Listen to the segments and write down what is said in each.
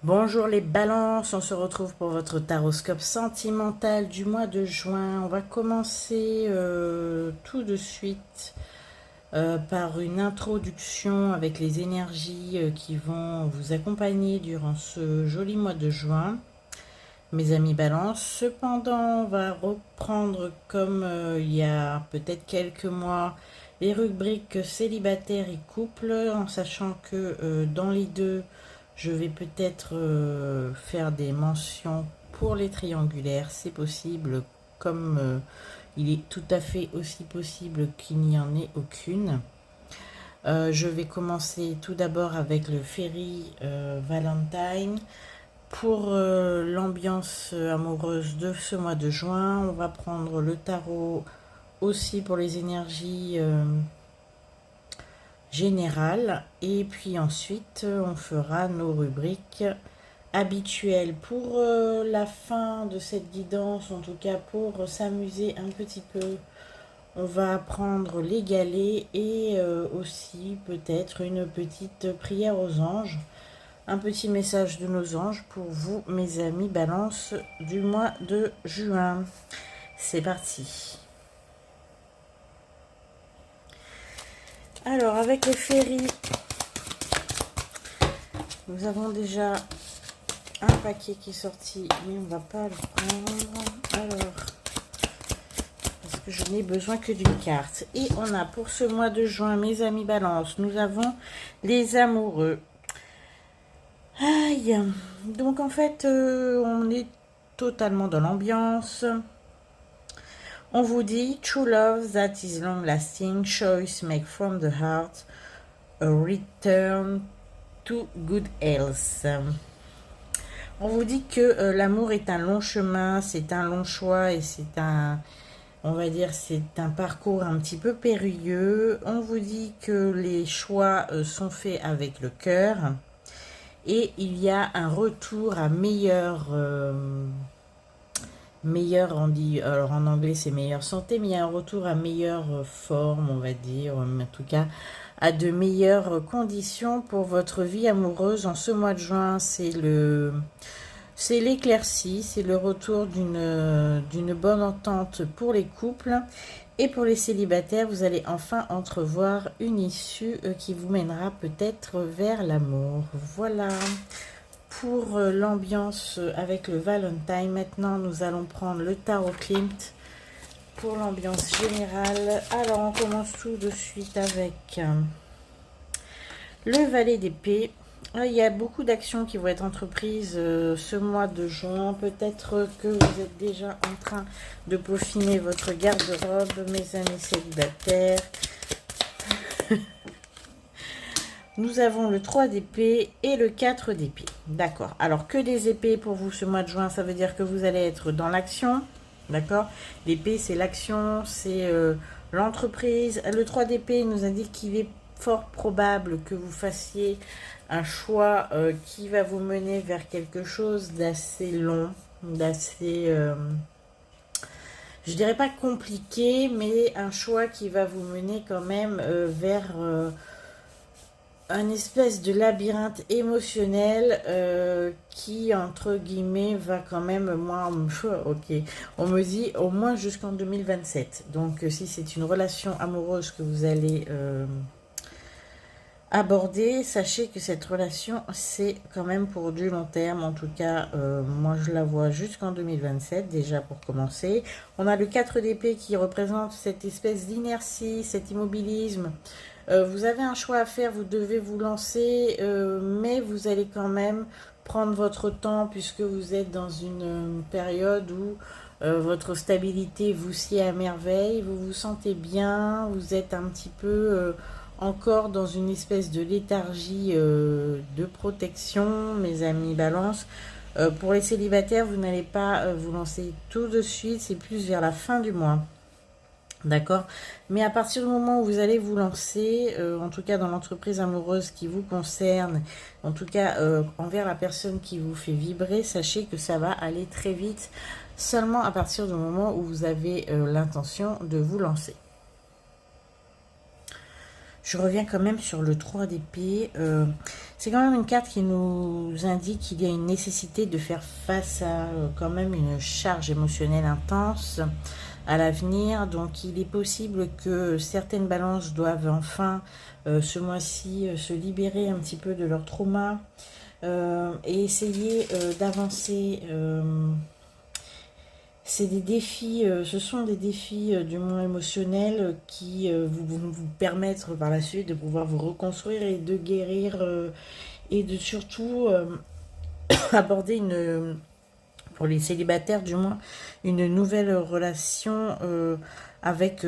Bonjour les balances, on se retrouve pour votre taroscope sentimental du mois de juin. On va commencer tout de suite par une introduction avec les énergies qui vont vous accompagner durant ce joli mois de juin, mes amis balances. Cependant, on va reprendre comme il y a peut-être quelques mois les rubriques célibataires et couple, en sachant que dans les deux, je vais peut-être faire des mentions pour les triangulaires, c'est possible, comme il est tout à fait aussi possible qu'il n'y en ait aucune. Je vais commencer tout d'abord avec le Fairy Valentine. Pour l'ambiance amoureuse de ce mois de juin, on va prendre le tarot aussi pour les énergies générales. Et puis ensuite, on fera nos rubriques habituelles pour la fin de cette guidance, en tout cas pour s'amuser un petit peu. On va apprendre les galets et aussi peut-être une petite prière aux anges. Un petit message de nos anges pour vous, mes amis balance du mois de juin. C'est parti. Alors, avec les ferries, nous avons déjà un paquet qui est sorti, mais on ne va pas le prendre. Alors, parce que je n'ai besoin que d'une carte. Et on a pour ce mois de juin, mes amis balance, nous avons les amoureux. Aïe. Donc en fait, on est totalement dans l'ambiance. On vous dit true love that is long lasting, choice make from the heart, a return to good health. On vous dit que l'amour est un long chemin, c'est un long choix et c'est un, on va dire, c'est un parcours un petit peu périlleux. On vous dit que les choix sont faits avec le cœur. Et il y a un retour à meilleur, on dit, alors en anglais c'est meilleure santé, mais il y a un retour à meilleure forme, on va dire, en tout cas à de meilleures conditions pour votre vie amoureuse. En ce mois de juin, c'est l'éclaircie, c'est le retour d'une bonne entente pour les couples. Et pour les célibataires, vous allez enfin entrevoir une issue qui vous mènera peut-être vers l'amour. Voilà pour l'ambiance avec le Valentine. Maintenant, nous allons prendre le tarot Klimt pour l'ambiance générale. Alors, on commence tout de suite avec le valet d'épée. Il y a beaucoup d'actions qui vont être entreprises ce mois de juin. Peut-être que vous êtes déjà en train de peaufiner votre garde-robe, mes amis célibataires. Nous avons le 3 d'épée et le 4 d'épée. D'accord. Alors, que des épées pour vous ce mois de juin, ça veut dire que vous allez être dans l'action. D'accord. L'épée, c'est l'action, c'est l'entreprise. Le 3 d'épée nous indique qu'il est fort probable que vous fassiez un choix qui va vous mener vers quelque chose d'assez long, d'assez, je dirais pas compliqué, mais un choix qui va vous mener quand même vers un espèce de labyrinthe émotionnel qui, entre guillemets, va quand même, moi, ok, on me dit au moins jusqu'en 2027. Donc, si c'est une relation amoureuse que vous allez aborder, sachez que cette relation, c'est quand même pour du long terme. En tout cas, moi, je la vois jusqu'en 2027, déjà pour commencer. On a le 4 d'épée qui représente cette espèce d'inertie, cet immobilisme. Vous avez un choix à faire, vous devez vous lancer, mais vous allez quand même prendre votre temps puisque vous êtes dans une période où votre stabilité vous sied à merveille, vous vous sentez bien, vous êtes un petit peu encore dans une espèce de léthargie de protection, mes amis balance. Pour les célibataires, vous n'allez pas vous lancer tout de suite, c'est plus vers la fin du mois. D'accord. Mais à partir du moment où vous allez vous lancer, en tout cas dans l'entreprise amoureuse qui vous concerne, en tout cas envers la personne qui vous fait vibrer, sachez que ça va aller très vite, seulement à partir du moment où vous avez l'intention de vous lancer. Je reviens quand même sur le 3 d'épée. C'est quand même une carte qui nous indique qu'il y a une nécessité de faire face à quand même une charge émotionnelle intense à l'avenir. Donc il est possible que certaines balances doivent enfin ce mois-ci se libérer un petit peu de leur trauma et essayer d'avancer. C'est des défis, ce sont des défis du moins émotionnels qui vont vous permettre par la suite de pouvoir vous reconstruire et de guérir et de surtout aborder pour les célibataires du moins, une nouvelle relation avec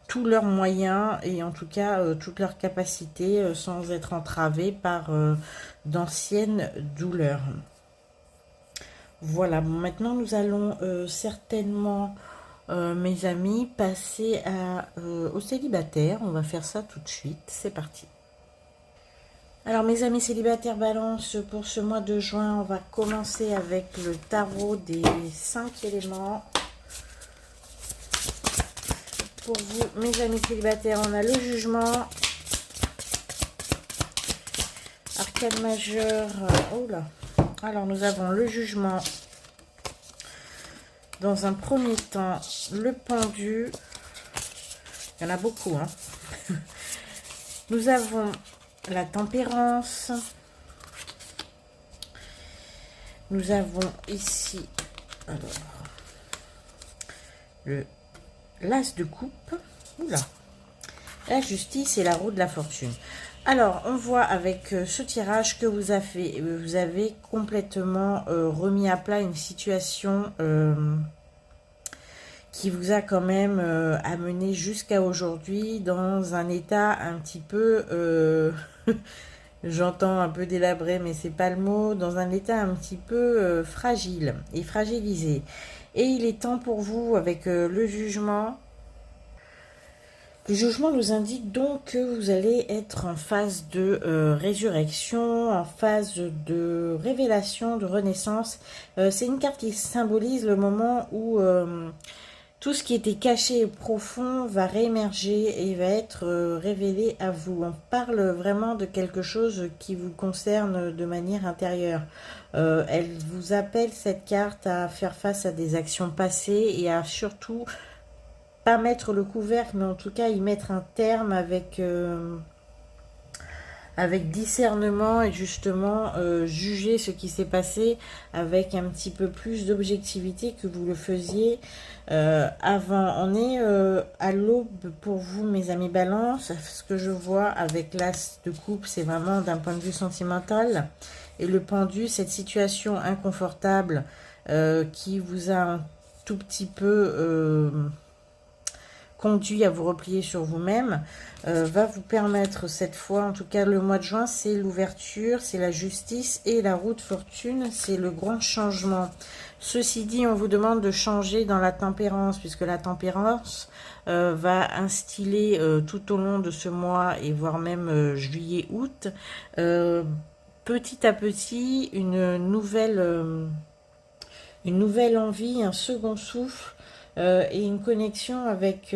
tous leurs moyens et en tout cas toutes leurs capacités sans être entravés par d'anciennes douleurs. Voilà, bon, maintenant nous allons certainement, mes amis, passer aux célibataires. On va faire ça tout de suite, c'est parti. Alors mes amis célibataires balance, pour ce mois de juin, on va commencer avec le tarot des 5 éléments. Pour vous, mes amis célibataires, on a le jugement, arcane majeur, oh là. Alors, nous avons le jugement. Dans un premier temps, le pendu. Il y en a beaucoup, hein. Nous avons la tempérance. Nous avons ici alors, l'as de coupe. Oula. La justice et la roue de la fortune. Alors, on voit avec ce tirage que vous avez complètement remis à plat une situation qui vous a quand même amené jusqu'à aujourd'hui dans un état un petit peu, j'entends un peu délabré, mais c'est pas le mot, dans un état un petit peu fragile et fragilisé. Et il est temps pour vous, avec le jugement. Le jugement nous indique donc que vous allez être en phase de résurrection, en phase de révélation, de renaissance. C'est une carte qui symbolise le moment où tout ce qui était caché et profond va réémerger et va être révélé à vous. On parle vraiment de quelque chose qui vous concerne de manière intérieure. Elle vous appelle, cette carte, à faire face à des actions passées et à surtout pas mettre le couvercle, mais en tout cas y mettre un terme avec discernement et justement juger ce qui s'est passé avec un petit peu plus d'objectivité que vous le faisiez avant. On est à l'aube pour vous, mes amis balance. Ce que je vois avec l'as de coupe, c'est vraiment d'un point de vue sentimental. Et le pendu, cette situation inconfortable qui vous a un tout petit peu conduit à vous replier sur vous-même, va vous permettre cette fois, en tout cas le mois de juin, c'est l'ouverture, c'est la justice et la roue de fortune, c'est le grand changement. Ceci dit, on vous demande de changer dans la tempérance, puisque la tempérance va instiller tout au long de ce mois, et voire même juillet-août, petit à petit, une nouvelle envie, un second souffle, et une connexion avec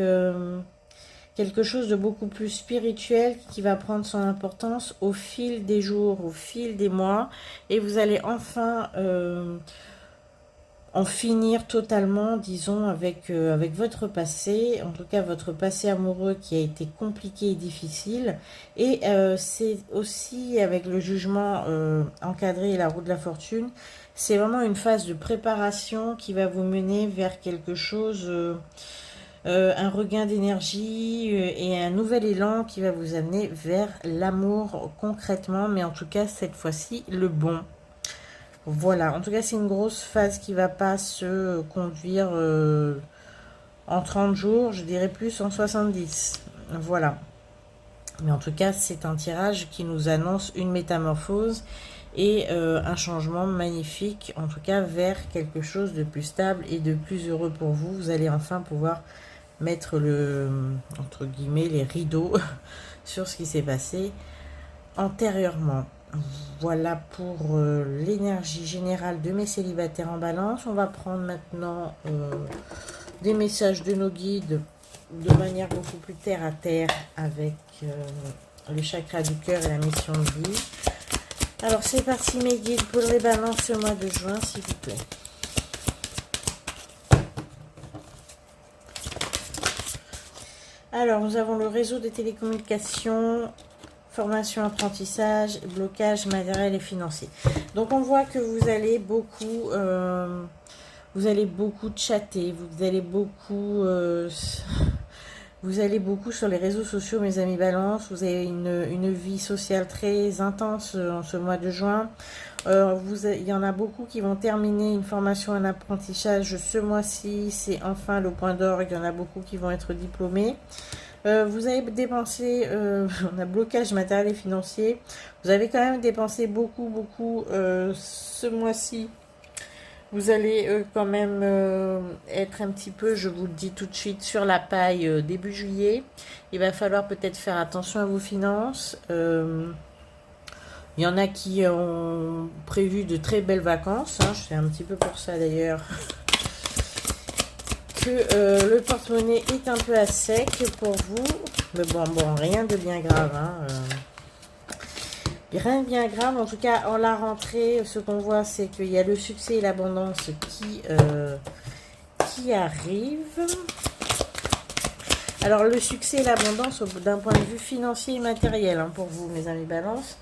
quelque chose de beaucoup plus spirituel qui va prendre son importance au fil des jours, au fil des mois, et vous allez enfin en finir totalement, disons, avec votre passé, en tout cas votre passé amoureux qui a été compliqué et difficile. Et c'est aussi avec le jugement encadré et la roue de la fortune, c'est vraiment une phase de préparation qui va vous mener vers quelque chose, un regain d'énergie et un nouvel élan qui va vous amener vers l'amour concrètement, mais en tout cas cette fois-ci le bon. Voilà, en tout cas c'est une grosse phase qui va pas se conduire en 30 jours, je dirais plus en 70. Voilà. Mais en tout cas c'est un tirage qui nous annonce une métamorphose et un changement magnifique, en tout cas vers quelque chose de plus stable et de plus heureux pour vous. Vous allez enfin pouvoir mettre entre guillemets, les rideaux sur ce qui s'est passé antérieurement. Voilà pour l'énergie générale de mes célibataires en balance. On va prendre maintenant des messages de nos guides de manière beaucoup plus terre à terre avec le chakra du cœur et la mission de vie. Alors c'est parti mes guides pour les balances ce mois de juin, s'il vous plaît. Alors nous avons le réseau des télécommunications, formation, apprentissage, blocage matériel et financier. Donc on voit que vous allez beaucoup chatter, vous allez beaucoup sur les réseaux sociaux, mes amis balance. Vous avez une vie sociale très intense en ce mois de juin. Il y en a beaucoup qui vont terminer une formation, un apprentissage ce mois-ci. C'est enfin le point d'orgue. Il y en a beaucoup qui vont être diplômés. Vous avez dépensé, on a blocage matériel et financier. Vous avez quand même dépensé beaucoup ce mois-ci. Vous allez quand même être un petit peu, je vous le dis tout de suite, sur la paille début juillet. Il va falloir peut-être faire attention à vos finances. Il y en a qui ont prévu de très belles vacances. Hein. Je fais un petit peu pour ça d'ailleurs. Que le porte-monnaie est un peu à sec pour vous. Mais bon, rien de bien grave. Hein. Rien de bien grave, en tout cas en la rentrée, ce qu'on voit c'est qu'il y a le succès et l'abondance qui arrivent. Alors le succès et l'abondance d'un point de vue financier et matériel hein, pour vous mes amis balance.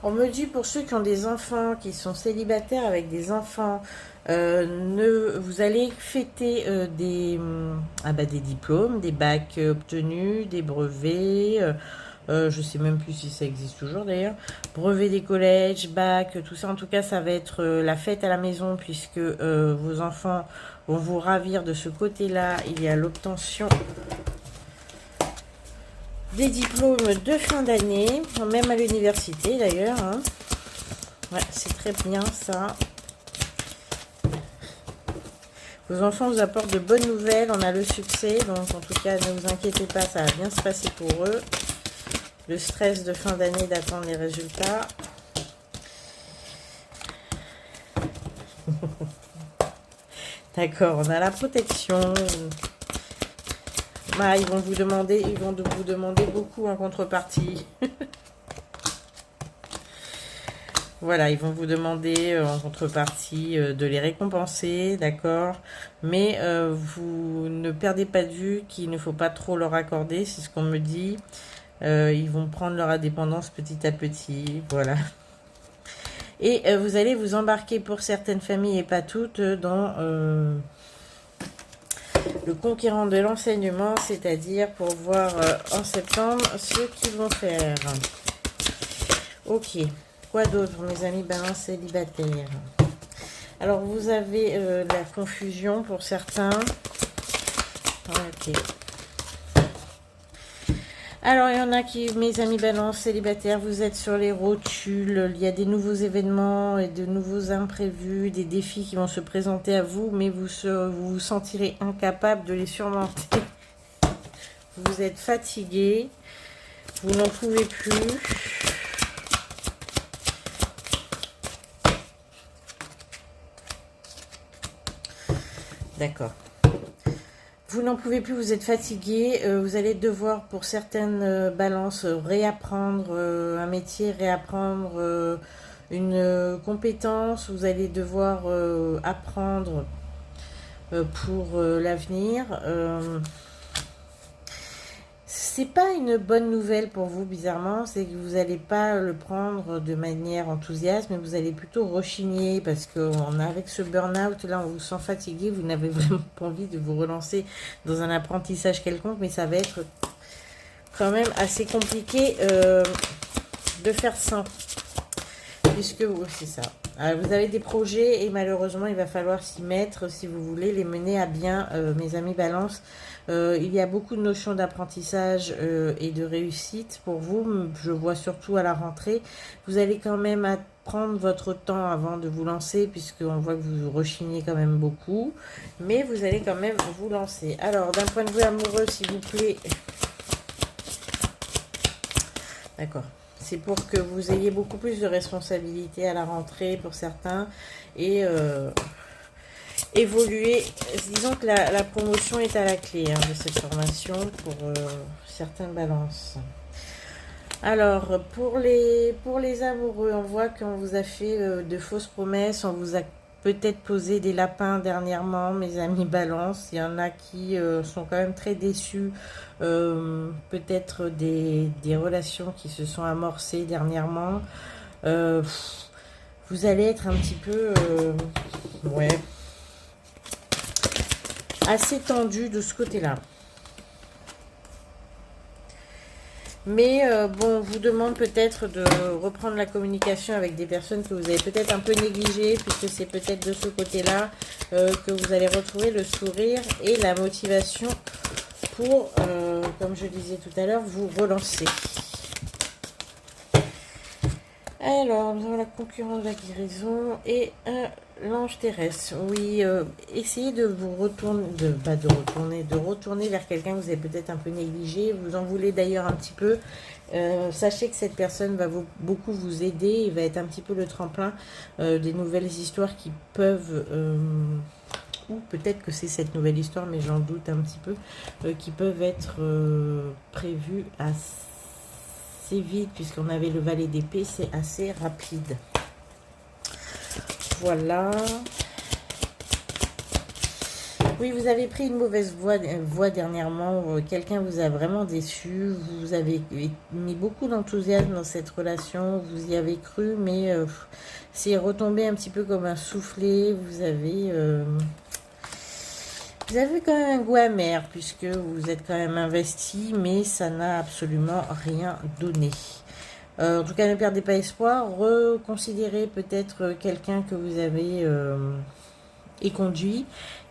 On me dit pour ceux qui ont des enfants, qui sont célibataires avec des enfants, vous allez fêter des diplômes, des bacs obtenus, des brevets, je sais même plus si ça existe toujours d'ailleurs, brevets des collèges, bacs, tout ça. En tout cas, ça va être la fête à la maison puisque vos enfants vont vous ravir de ce côté-là. Il y a l'obtention des diplômes de fin d'année, même à l'université d'ailleurs. Hein. Ouais, c'est très bien ça. Vos enfants vous apportent de bonnes nouvelles, on a le succès, donc en tout cas ne vous inquiétez pas, ça va bien se passer pour eux. Le stress de fin d'année d'attendre les résultats. D'accord, on a la protection. Ah, ils vont vous demander beaucoup en contrepartie. Voilà, ils vont vous demander en contrepartie de les récompenser, d'accord. Mais vous ne perdez pas de vue qu'il ne faut pas trop leur accorder, c'est ce qu'on me dit. Ils vont prendre leur indépendance petit à petit, voilà. Et vous allez vous embarquer pour certaines familles et pas toutes dans le conquérant de l'enseignement, c'est-à-dire pour voir en septembre ce qu'ils vont faire. Ok. Quoi d'autre, mes amis balance célibataires? Alors, vous avez la confusion pour certains. Ok. Alors, il y en a qui, mes amis balance célibataires, vous êtes sur les rotules. Il y a des nouveaux événements et de nouveaux imprévus, des défis qui vont se présenter à vous, mais vous vous sentirez incapable de les surmonter. Vous êtes fatigué. Vous n'en pouvez plus. D'accord. Vous n'en pouvez plus, vous êtes fatigué. Vous allez devoir, pour certaines balances, réapprendre un métier, réapprendre une compétence. Vous allez devoir apprendre pour l'avenir. C'est pas une bonne nouvelle pour vous, bizarrement. C'est que vous n'allez pas le prendre de manière enthousiaste, mais vous allez plutôt rechigner parce qu'on a avec ce burn-out là, on vous sent fatigué, vous n'avez vraiment pas envie de vous relancer dans un apprentissage quelconque, mais ça va être quand même assez compliqué de faire ça. Puisque c'est ça. Alors, vous avez des projets et malheureusement, il va falloir s'y mettre si vous voulez les mener à bien, mes amis balance. Il y a beaucoup de notions d'apprentissage et de réussite pour vous. Je vois surtout à la rentrée. Vous allez quand même prendre votre temps avant de vous lancer puisqu'on voit que vous rechignez quand même beaucoup. Mais vous allez quand même vous lancer. Alors, d'un point de vue amoureux, s'il vous plaît. D'accord. C'est pour que vous ayez beaucoup plus de responsabilités à la rentrée pour certains et évoluer. Disons que la promotion est à la clé de cette formation pour certaines balances. Alors, pour les amoureux, on voit qu'on vous a fait de fausses promesses, on vous a peut-être posé des lapins dernièrement, mes amis balance. Il y en a qui sont quand même très déçus, peut-être des relations qui se sont amorcées dernièrement. Vous allez être un petit peu, ouais, assez tendu de ce côté-là. Mais bon, on vous demande peut-être de reprendre la communication avec des personnes que vous avez peut-être un peu négligées, puisque c'est peut-être de ce côté-là que vous allez retrouver le sourire et la motivation pour, comme je disais tout à l'heure, vous relancer. Alors, nous avons la concurrence de la guérison et l'ange terrestre. Oui, essayez de vous retourner, de retourner vers quelqu'un que vous avez peut-être un peu négligé. Vous en voulez d'ailleurs un petit peu. Sachez que cette personne va beaucoup vous aider et va être un petit peu le tremplin des nouvelles histoires qui peuvent, ou peut-être que c'est cette nouvelle histoire, mais j'en doute un petit peu, qui peuvent être prévues assez vite, puisqu'on avait le valet d'épée, c'est assez rapide. Voilà. Oui, vous avez pris une mauvaise voie dernièrement. Quelqu'un vous a vraiment déçu. Vous avez mis beaucoup d'enthousiasme dans cette relation. Vous y avez cru, mais c'est retombé un petit peu comme un soufflet. Vous avez quand même un goût amer, puisque vous êtes quand même investi, mais ça n'a absolument rien donné. En tout cas, ne perdez pas espoir. Reconsidérez peut-être quelqu'un que vous avez éconduit.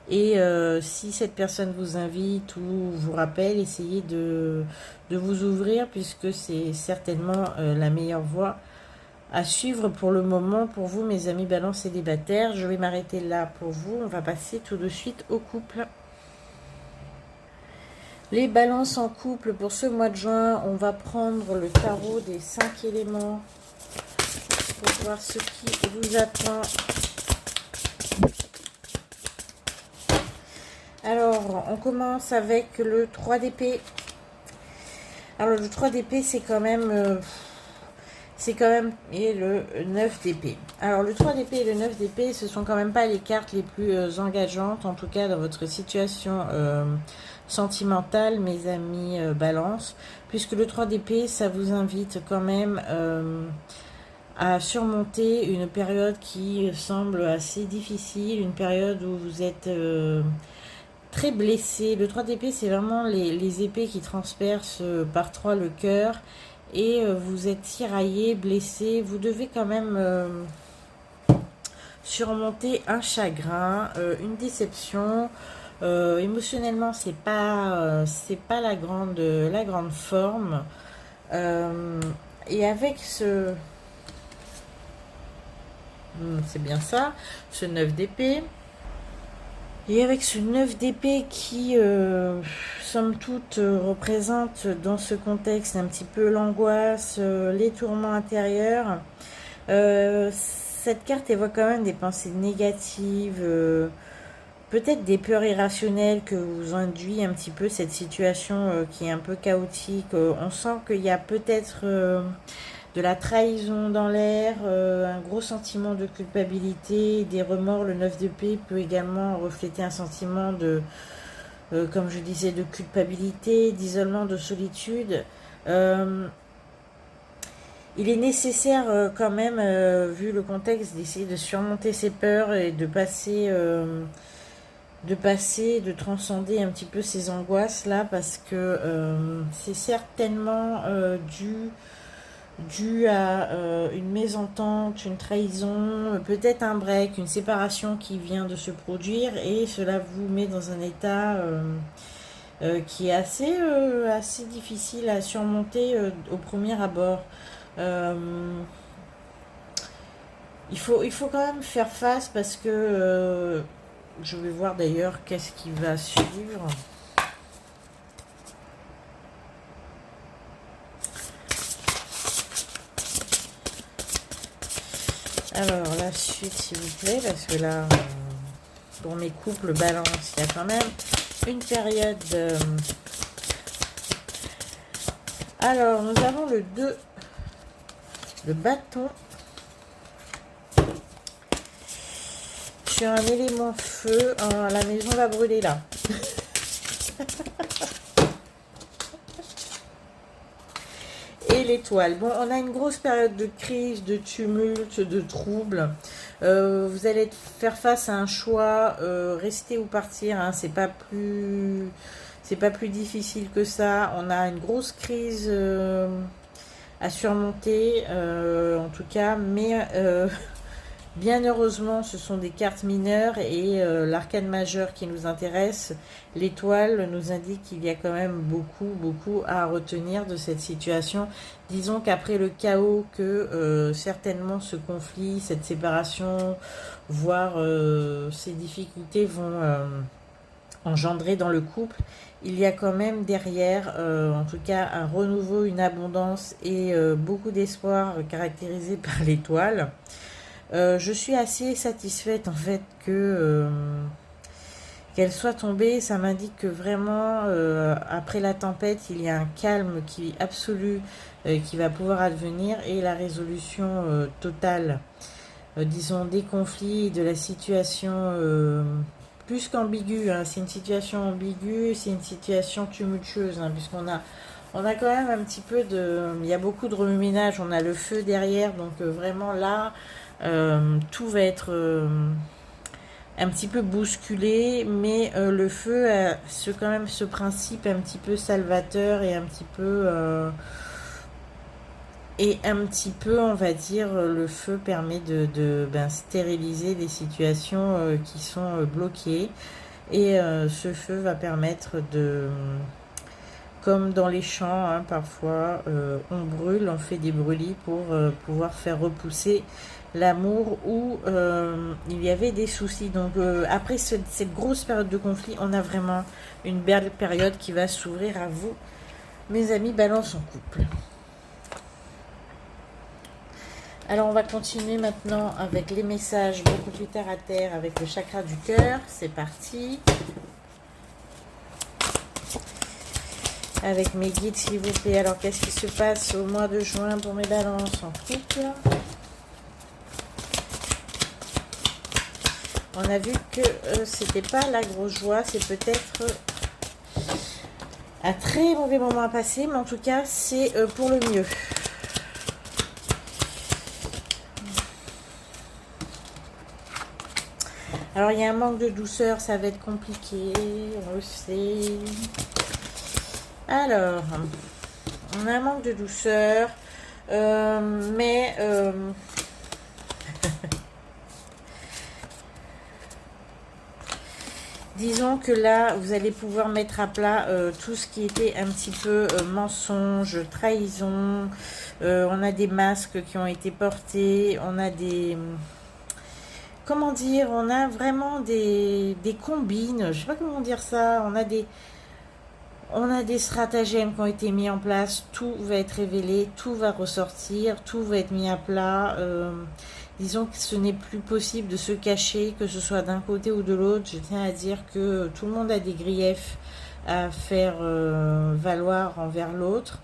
Et si cette personne vous invite ou vous rappelle, essayez de vous ouvrir, puisque c'est certainement la meilleure voie à suivre pour le moment pour vous, mes amis balance célibataires. Je vais m'arrêter là pour vous. On va passer tout de suite au couple. Les balances en couple pour ce mois de juin, on va prendre le tarot des 5 éléments pour voir ce qui vous attend. Alors, on commence avec le 3 d'épée. Alors, le 3 d'épée, c'est quand même et le 9 d'épée. Alors, le 3 d'épée et le 9 d'épée, ce sont quand même pas les cartes les plus engageantes, en tout cas dans votre situation sentimentale, mes amis balance, puisque le 3 d'épée, ça vous invite quand même à surmonter une période qui semble assez difficile, une période où vous êtes très blessé. Le 3 d'épée, c'est vraiment les épées qui transpercent par 3 le cœur, et vous êtes tiraillé, blessé. Vous devez quand même surmonter un chagrin, une déception. Émotionnellement, c'est pas la grande forme. Et avec c'est bien ça, ce 9 d'épée. Et avec ce 9 d'épée qui, somme toute, représente dans ce contexte un petit peu l'angoisse, les tourments intérieurs, cette carte évoque quand même des pensées négatives, peut-être des peurs irrationnelles que vous induit un petit peu cette situation qui est un peu chaotique. On sent qu'il y a peut-être de la trahison dans l'air, un gros sentiment de culpabilité, des remords. Le 9 d'épée peut également refléter un sentiment de, comme je disais, de culpabilité, d'isolement, de solitude. Il est nécessaire quand même, vu le contexte, d'essayer de surmonter ses peurs et de transcender un petit peu ces angoisses là, parce que c'est certainement dû à une mésentente, une trahison, peut-être un break, une séparation qui vient de se produire, et cela vous met dans un état qui est assez difficile à surmonter au premier abord. Il faut quand même faire face, parce que je vais voir d'ailleurs qu'est-ce qui va suivre. Alors, la suite, s'il vous plaît, parce que là, pour mes couples balance, il y a quand même une période... Alors, nous avons le 2 de bâton sur un élément feu. Oh, la maison va brûler là. Et l'étoile. Bon, on a une grosse période de crise, de tumulte, de trouble. Vous allez faire face à un choix, rester ou partir. Hein, c'est pas plus difficile que ça. On a une grosse crise à surmonter, en tout cas, mais bien heureusement, ce sont des cartes mineures et l'arcane majeur qui nous intéresse, l'étoile, nous indique qu'il y a quand même beaucoup à retenir de cette situation. Disons qu'après le chaos que certainement ce conflit, cette séparation, voire ces difficultés vont engendrer dans le couple, il y a quand même derrière, en tout cas, un renouveau, une abondance et beaucoup d'espoir caractérisé par l'étoile. Je suis assez satisfaite en fait que qu'elle soit tombée. Ça m'indique que vraiment après la tempête il y a un calme qui absolu qui va pouvoir advenir et la résolution totale disons des conflits, de la situation plus qu'ambiguë, hein. C'est une situation ambiguë, c'est une situation tumultueuse, hein, puisqu'on a quand même un petit peu de... Il y a beaucoup de remue-ménage, on a le feu derrière, donc vraiment là, tout va être un petit peu bousculé, mais le feu a quand même ce principe un petit peu salvateur et un petit peu... on va dire, le feu permet de stériliser des situations qui sont bloquées. Et ce feu va permettre de... Comme dans les champs, hein, parfois, on brûle, on fait des brûlis pour pouvoir faire repousser l'amour où il y avait des soucis. Donc après cette grosse période de conflit, on a vraiment une belle période qui va s'ouvrir à vous, mes amis balance en couple. Alors on va continuer maintenant avec les messages beaucoup plus terre à terre avec le chakra du cœur. C'est parti. Avec mes guides s'il vous plaît. Alors qu'est-ce qui se passe au mois de juin pour mes balances en couple? On a vu que c'était pas la grosse joie, c'est peut-être un très mauvais moment à passer, mais en tout cas c'est pour le mieux. Alors il y a un manque de douceur, ça va être compliqué, on le sait. Alors, on a un manque de douceur, mais disons que là, vous allez pouvoir mettre à plat tout ce qui était un petit peu mensonge, trahison. On a des masques qui ont été portés, on a des... Comment dire, on a vraiment des combines, je sais pas comment dire ça, on a des stratagèmes qui ont été mis en place, tout va être révélé, tout va ressortir, tout va être mis à plat. Disons que ce n'est plus possible de se cacher, que ce soit d'un côté ou de l'autre. Je tiens à dire que tout le monde a des griefs à faire valoir envers l'autre.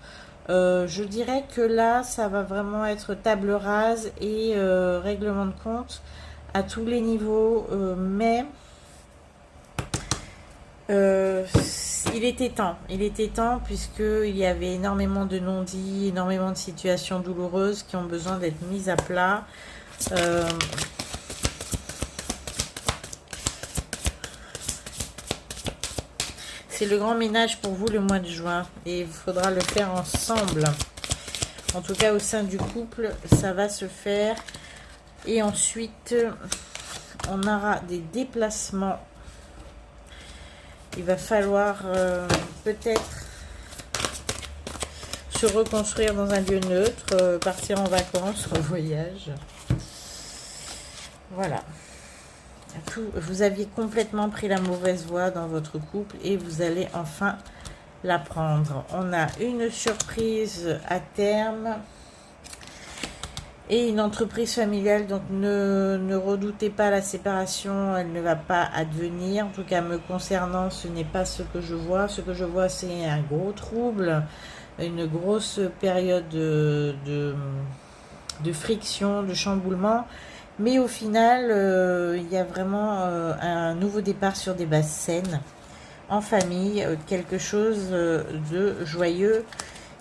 Je dirais que là, ça va vraiment être table rase et règlement de compte à tous les niveaux, mais il était temps puisqu'il y avait énormément de non-dits, énormément de situations douloureuses qui ont besoin d'être mises à plat. C'est le grand ménage pour vous le mois de juin et il faudra le faire ensemble. En tout cas au sein du couple, ça va se faire. Et ensuite, on aura des déplacements. Il va falloir peut-être se reconstruire dans un lieu neutre, partir en vacances, en voyage. Voilà. Vous aviez complètement pris la mauvaise voie dans votre couple et vous allez enfin la prendre. On a une surprise à terme. et une entreprise familiale, donc ne redoutez pas la séparation, elle ne va pas advenir. En tout cas, me concernant, ce n'est pas ce que je vois. Ce que je vois, c'est un gros trouble, une grosse période de friction, de chamboulement. Mais au final, il y a vraiment un nouveau départ sur des bases saines, en famille, quelque chose de joyeux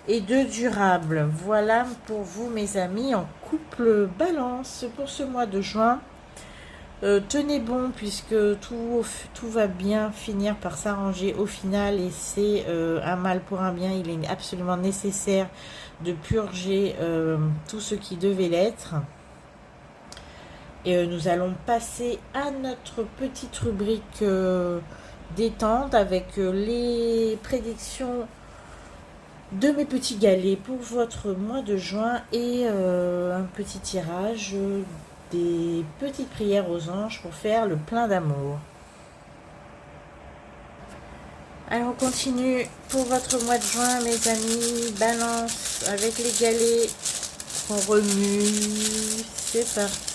et de durable. Voilà pour vous, mes amis, en couple balance pour ce mois de juin. Tenez bon, puisque tout va bien finir par s'arranger au final, et c'est un mal pour un bien. Il est absolument nécessaire de purger tout ce qui devait l'être. Et nous allons passer à notre petite rubrique détente avec les prédictions de mes petits galets pour votre mois de juin et un petit tirage des petites prières aux anges pour faire le plein d'amour. Alors on continue pour votre mois de juin, mes amis. Balance avec les galets qu'on remue. C'est parti.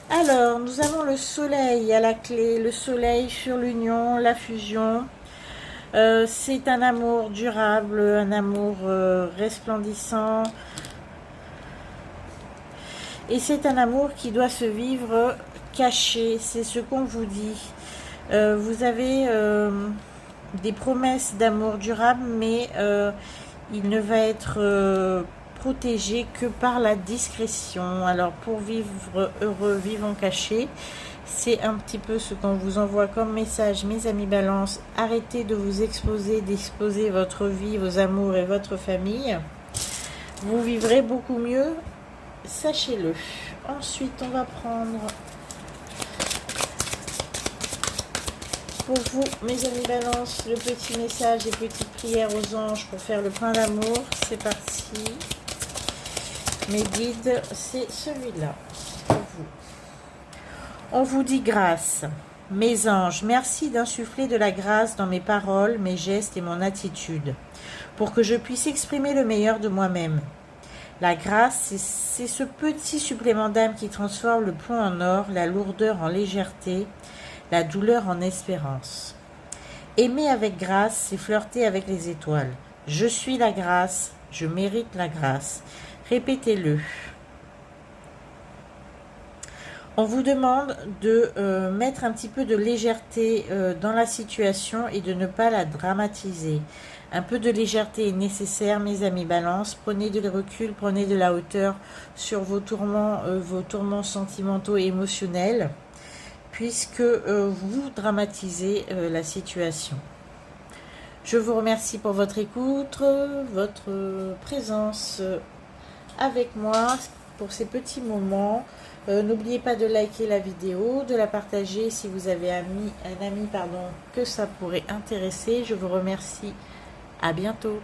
Alors, nous avons le soleil à la clé, le soleil sur l'union, la fusion. C'est un amour durable, un amour resplendissant. Et c'est un amour qui doit se vivre caché, c'est ce qu'on vous dit. Vous avez des promesses d'amour durable, mais il ne va être protégé que par la discrétion. Alors pour vivre heureux, vivons cachés. C'est un petit peu ce qu'on vous envoie comme message, mes amis Balance. Arrêtez de vous exposer, d'exposer votre vie, vos amours et votre famille. Vous vivrez beaucoup mieux, sachez-le. Ensuite, on va prendre pour vous, mes amis Balance, le petit message et petite prière aux anges pour faire le plein d'amour. C'est parti. Mes guides, c'est celui-là pour vous. On vous dit grâce. Mes anges, merci d'insuffler de la grâce dans mes paroles, mes gestes et mon attitude, pour que je puisse exprimer le meilleur de moi-même. La grâce, c'est ce petit supplément d'âme qui transforme le plomb en or, la lourdeur en légèreté, la douleur en espérance. Aimer avec grâce, c'est flirter avec les étoiles. Je suis la grâce, je mérite la grâce. Répétez-le. On vous demande de mettre un petit peu de légèreté dans la situation et de ne pas la dramatiser. Un peu de légèreté est nécessaire, mes amis Balance. Prenez de recul, prenez de la hauteur sur vos tourments sentimentaux et émotionnels, puisque vous dramatisez la situation. Je vous remercie pour votre écoute, votre présence avec moi pour ces petits moments. N'oubliez pas de liker la vidéo, de la partager si vous avez un ami que ça pourrait intéresser. Je vous remercie. À bientôt.